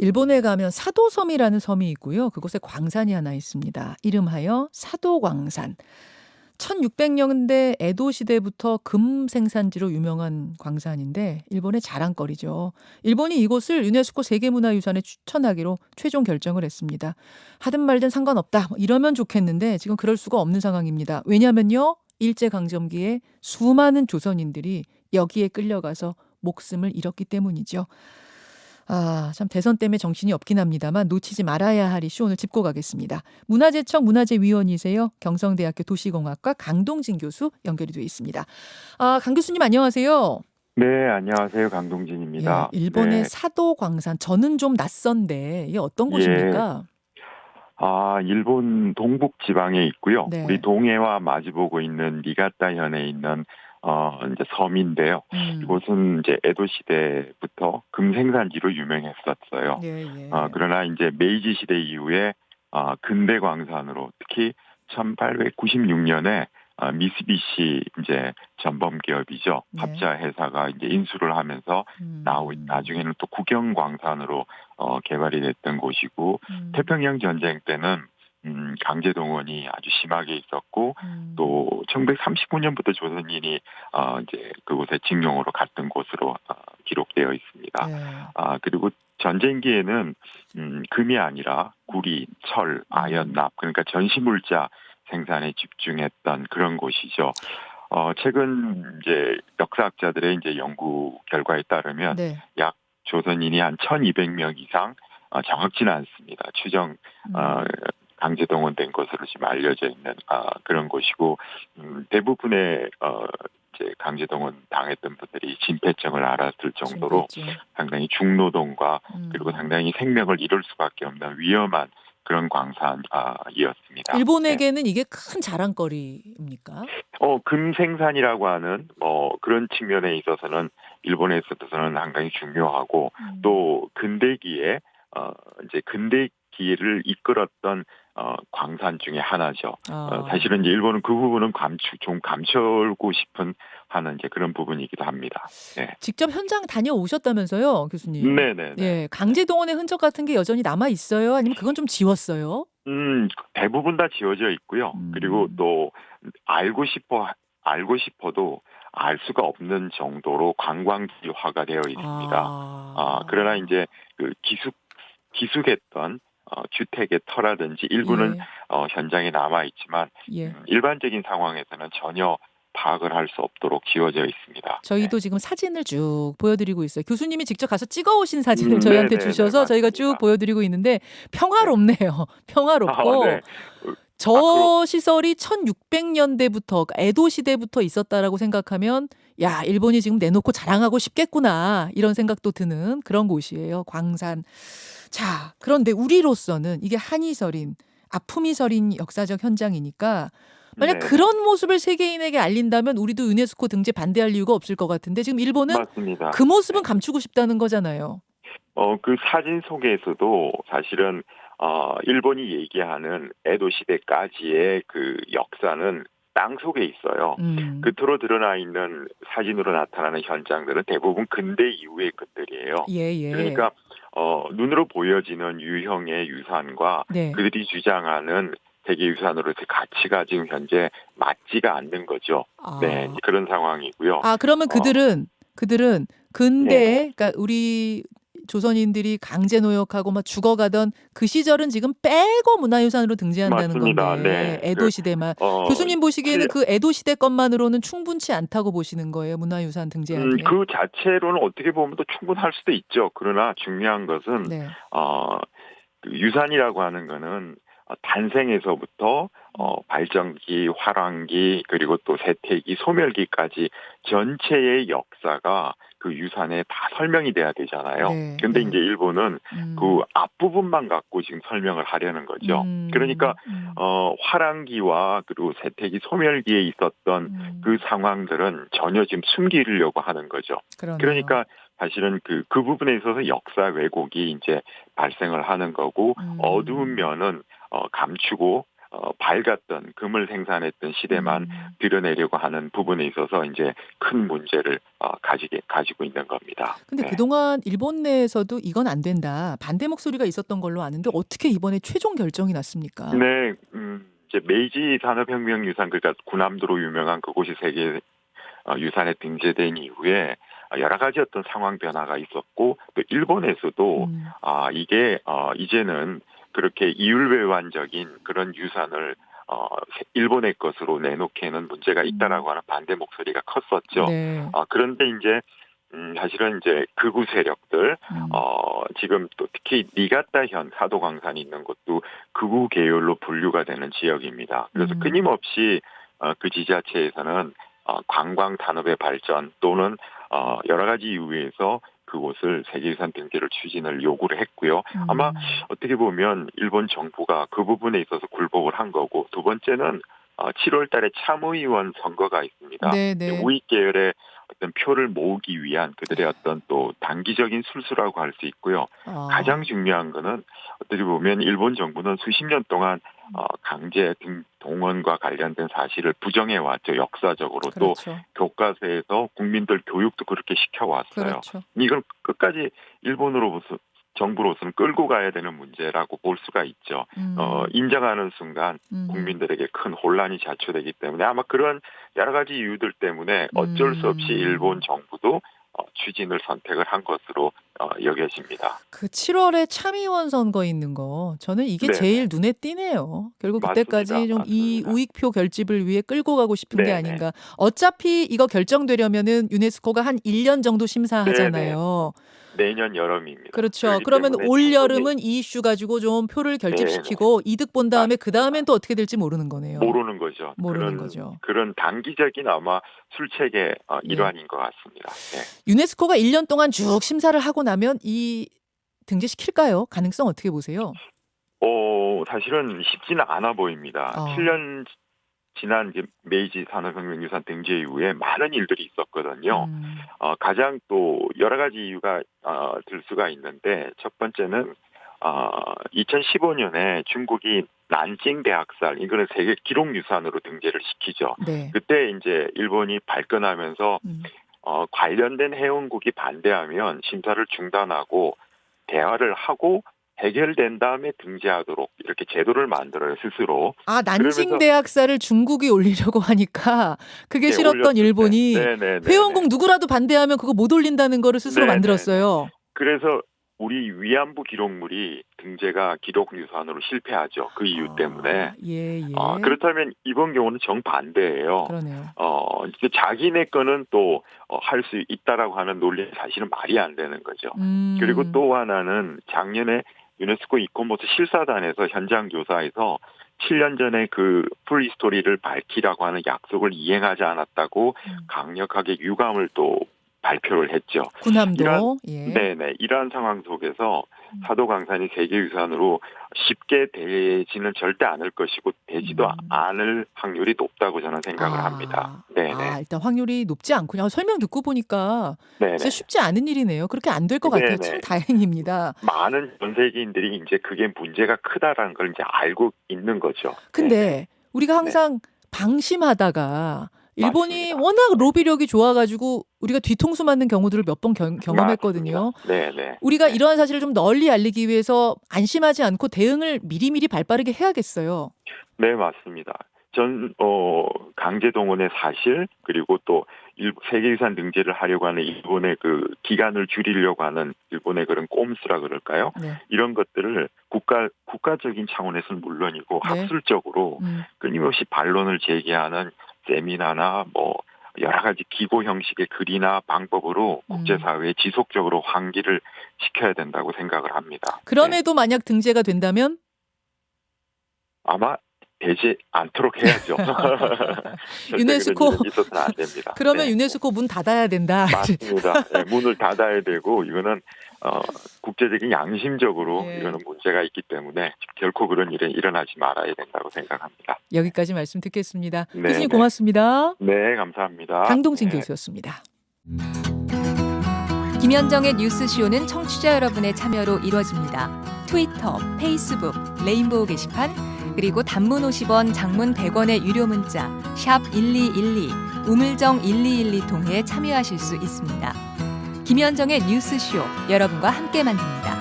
일본에 가면 사도섬이라는 섬이 있고요. 그곳에 광산이 하나 있습니다. 이름하여 사도광산. 1600년대 에도 시대부터 금 생산지로 유명한 광산인데 일본의 자랑거리죠. 일본이 이곳을 유네스코 세계문화유산에 추천하기로 최종 결정을 했습니다. 하든 말든 상관없다. 이러면 좋겠는데 지금 그럴 수가 없는 상황입니다. 왜냐면요. 일제강점기에 수많은 조선인들이 여기에 끌려가서 목숨을 잃었기 때문이죠. 참 대선 때문에 정신이 없긴 합니다만 놓치지 말아야 할 이슈 오늘 짚고 가겠습니다. 문화재청 문화재위원이세요. 경성대학교 도시공학과 강동진 교수 연결이 되어 있습니다. 강 교수님 안녕하세요. 네, 안녕하세요. 예, 강동진입니다. 일본의 네, 사도광산 저는 좀 낯선데 이게 어떤 예. 곳입니까? 일본 동북 지방에 있고요. 우리 네. 동해와 마주보고 있는 니가타현에 있는 이제 섬인데요. 음. 이곳은 이제 에도 시대부터 금 생산지로 유명했었어요. 예, 예. 그러나 이제 메이지 시대 이후에 근대 광산으로 특히 1896년에 미쓰비시 이제 전범 기업이죠. 네. 합자 회사가 이제 인수를 하면서 음. 나중에는 또 국영광산으로 개발이 됐던 곳이고 음. 태평양 전쟁 때는 강제 동원이 아주 심하게 있었고 음. 또 1939년부터 조선인이 이제 그곳에 징용으로 갔던 곳으로 기록되어 있습니다. 예. 그리고 전쟁기에는 금이 아니라 구리, 철, 아연, 음. 납 그러니까 전시물자 생산에 집중했던 그런 곳이죠. 최근 이제 역사학자들의 이제 연구 결과에 따르면 네. 약 조선인이 한 1,200명 이상 정확치는 않습니다. 추정 어, 음. 강제 동원된 것으로 지금 알려져 있는 그런 곳이고 대부분의 이제 강제 동원 당했던 분들이 진폐증을 앓았을 정도로 진폐증. 상당히 중노동과 그리고 음. 상당히 생명을 잃을 수밖에 없는 위험한 그런 광산이었습니다. 네. 일본에게는 이게 큰 자랑거리입니까? 금생산이라고 하는 그런 측면에 있어서는 일본에 있어서는 상당히 중요하고 음. 또 근대기에 이제 근대기를 이끌었던 광산 중에 하나죠. 사실은 이제 아. 일본은 그 부분은 좀 감추고 싶은 하는 이제 그런 부분이기도 합니다. 네. 직접 현장 다녀오셨다면서요, 교수님. 네네네. 예. 네. 강제 동원의 흔적 같은 게 여전히 남아 있어요? 아니면 그건 좀 지웠어요? 대부분 다 지워져 있고요. 그리고 음. 또 알고 싶어도 알 수가 없는 정도로 관광지화가 되어 있습니다. 그러나 아. 이제 그 기숙했던 주택의 터라든지 일부는 예. 현장에 남아 있지만 예. 일반적인 상황에서는 전혀 파악을 할 수 없도록 지워져 있습니다. 네. 저희도 지금 사진을 쭉 보여드리고 있어요. 교수님이 직접 가서 찍어 오신 사진을 저희한테 네네네 주셔서 저희가 쭉 맞습니다. 보여드리고 있는데 네. 평화롭네요. 평화롭고 네. 어, 그렇 저 시설이 1600년대부터 그러니까 에도 시대부터 있었다라고 생각하면 '야 일본이 지금 내놓고 자랑하고 싶겠구나.' 이런 생각도 드는 그런 곳이에요 광산. 자 그런데 우리로서는 이게 한이 아픔이 서린 역사적 현장이니까 만약 네네. 그런 모습을 세계인에게 알린다면 우리도 유네스코 등재 반대할 이유가 없을 것 같은데 지금 일본은 그 맞습니다. 모습은 네. 감추고 싶다는 거잖아요. 그 사진 속에서도 사실은 일본이 얘기하는 에도 시대까지의 그 역사는 땅 속에 있어요. 음. 겉으로 드러나 있는 사진으로 나타나는 현장들은 대부분 근대 이후의 것들이에요. 예예. 그러니까 눈으로 보여지는 유형의 유산과 네. 그들이 주장하는 세계유산으로서의 가치가 지금 현재 맞지가 않는 거죠. 네, 아. 이제 그런 상황이고요. 그러면 어, 그들은 네네. 근대에 그러니까 우리 조선인들이 강제 노역하고 막 죽어가던 그 시절은 지금 빼고 문화유산으로 등재한다는 맞습니다. 건데 네. 에도 시대만. 어, 교수님 보시기에는 그 에도 시대 것만으로는 충분치 않다고 보시는 거예요, 문화유산 등재하기에? 그 자체로는 어떻게 보면 또 충분할 수도 있죠. 그러나 중요한 것은 네. 어, 그 유산이라고 하는 거는 탄생에서부터 음. 발전기, 활황기, 그리고 또 세태기, 소멸기까지 전체의 역사가 그 유산에 다 설명이 돼야 되잖아요. 네 근데 이제 네. 일본은 그 음. 앞부분만 갖고 지금 설명을 하려는 거죠. 그러니까 음. 음. 활황기와 그리고 세태기, 소멸기에 있었던 그 음. 상황들은 전혀 지금 숨기려고 하는 거죠. 그러네요. 그러니까 사실은 그 부분에 있어서 역사 왜곡이 이제 발생을 하는 거고 어두운 음. 면은 감추고 밝았던 금을 생산했던 시대만 드러내려고 하는 부분에 있어서 이제 큰 문제를 가지고 있는 겁니다. 근데 네. 그동안 일본 내에서도 이건 안 된다. 반대 목소리가 있었던 걸로 아는데 어떻게 이번에 최종 결정이 났습니까? 네, 이제 메이지 산업혁명 유산 그러니까 군함도로 유명한 그곳이 세계 유산에 등재된 이후에 여러 가지 어떤 상황 변화가 있었고 또 일본에서도 이게 이제는 그렇게 이율배반적인 그런 유산을 일본의 것으로 내놓기에는 문제가 있다라고 하는 반대 목소리가 컸었죠. 네. 그런데 이제 사실은 이제 극우 세력들 지금 또 특히 니가타현 사도광산이 있는 곳도 극우 계열로 분류가 되는 지역입니다. 그래서 끊임없이 그 지자체에서는 관광 산업의 발전 또는 여러 가지 이유에서 그곳을 세계유산 등재를 추진을 요구를 했고요. 아마 어떻게 보면 일본 정부가 그 부분에 있어서 굴복을 한 거고 두 번째는 7월 달에 참의원 선거가 있습니다. 네네. 우익 계열의 어떤 표를 모으기 위한 그들의 어떤 또 단기적인 술수라고 할 수 있고요. 가장 중요한 거는 어떻게 보면 일본 정부는 수십 년 동안 강제 동원과 관련된 사실을 부정해 왔죠. 역사적으로. 그렇죠. 또 교과서에서 국민들 교육도 그렇게 시켜왔어요. 그렇죠. 이건 끝까지 일본으로부터 정부로서는 끌고 가야 되는 문제라고 볼 수가 있죠. 인정하는 순간 국민들에게 큰 혼란이 자초되기 때문에 아마 그런 여러 가지 이유들 때문에 어쩔 수 없이 일본 정부도 추진을 선택을 한 것으로 여겨집니다. 그 7월에 참의원 선거 있는 거 저는 이게 네네. 제일 눈에 띄네요. 결국 그때까지 맞습니다. 좀 이 맞습니다. 우익표 결집을 위해 끌고 가고 싶은 게 네네. 아닌가. 어차피 이거 결정되려면은 유네스코가 한 1년 정도 심사하잖아요. 내년 여름입니다. 그렇죠. 그렇기 그러면 때문에 올 충분히 여름은 이 이슈 가지고 좀 표를 결집시키고 이득 본 다음에 그 다음엔 또 어떻게 될지 모르는 거네요. 모르는 거죠. 모르는 거죠. 그런 단기적인 아마 술책의 일환인 것 같습니다. 네. 유네스코가 1년 동안 쭉 심사를 하고 나면 이 등재시킬까요? 가능성 어떻게 보세요? 사실은 쉽지는 않아 보입니다. 7년 지난 이제 메이지 산업혁명유산 등재 이후에 많은 일들이 있었거든요. 가장 또 여러 가지 이유가 들 수가 있는데 첫 번째는 2015년에 중국이 난징 대학살 이거는 세계 기록유산으로 등재를 시키죠. 네. 그때 이제 일본이 발끈하면서 관련된 회원국이 반대하면 심사를 중단하고 대화를 하고 해결된 다음에 등재하도록 이렇게 제도를 만들어요, 스스로. 난징 대학살을 중국이 올리려고 하니까 그게 싫었던 올렸을 일본이 때. 회원국 누구라도 반대하면 그거 못 올린다는 거를 스스로 만들었어요. 그래서 우리 위안부 기록물이 등재가 기록유산으로 실패하죠. 그 이유 때문에. 그렇다면 이번 경우는 정반대예요. 그러네요. 이제 자기네 거는 또 할 수 있다라고 하는 논리는 사실은 말이 안 되는 거죠. 그리고 또 하나는 작년에 유네스코 이코모스 실사단에서 현장 조사에서 7년 전에 그 풀히스토리를 밝히라고 하는 약속을 이행하지 않았다고 강력하게 유감을 또 발표를 했죠. 군함도. 이러한 상황 속에서 사도광산이 세계유산으로 쉽게 되지는 절대 않을 것이고 되지도 않을 확률이 높다고 저는 생각을 합니다. 일단 확률이 높지 않군요. 설명 듣고 보니까 진짜 쉽지 않은 일이네요. 그렇게 안 될 것 같아요. 참 다행입니다. 많은 전 세계인들이 이제 그게 문제가 크다라는 걸 이제 알고 있는 거죠. 근데 우리가 항상 방심하다가 일본이 맞습니다. 워낙 로비력이 좋아가지고 우리가 뒤통수 맞는 경우들을 몇 번 경험했거든요. 우리가 이러한 사실을 좀 널리 알리기 위해서 안심하지 않고 대응을 미리미리 발빠르게 해야겠어요. 네, 맞습니다. 강제동원의 사실 그리고 또 세계유산 등재를 하려고 하는 일본의 그 기간을 줄이려고 하는 일본의 그런 꼼수라 그럴까요? 이런 것들을 국가적인 차원에서는 물론이고 학술적으로 끊임없이 반론을 제기하는 세미나나 여러 가지 기고 형식의 글이나 방법으로 국제사회에 지속적으로 환기를 시켜야 된다고 생각을 합니다. 그럼에도 만약 등재가 된다면? 아마 되지 않도록 해야죠. 유네스코 있어서는 안 됩니다. 그러면 유네스코 문 닫아야 된다. 맞습니다. 문을 닫아야 되고 이거는 국제적인 양심적으로 이거는 문제가 있기 때문에 결코 그런 일이 일어나지 말아야 된다고 생각합니다. 여기까지 말씀 듣겠습니다. 교수님 고맙습니다. 네, 감사합니다. 강동진 교수였습니다. 김현정의 뉴스쇼는 청취자 여러분의 참여로 이루어집니다. 트위터, 페이스북, 레인보우 게시판, 그리고 단문 50원, 장문 100원의 유료 문자 샵 1212, 우물정 1212 통해 참여하실 수 있습니다. 김현정의 뉴스쇼, 여러분과 함께 만듭니다.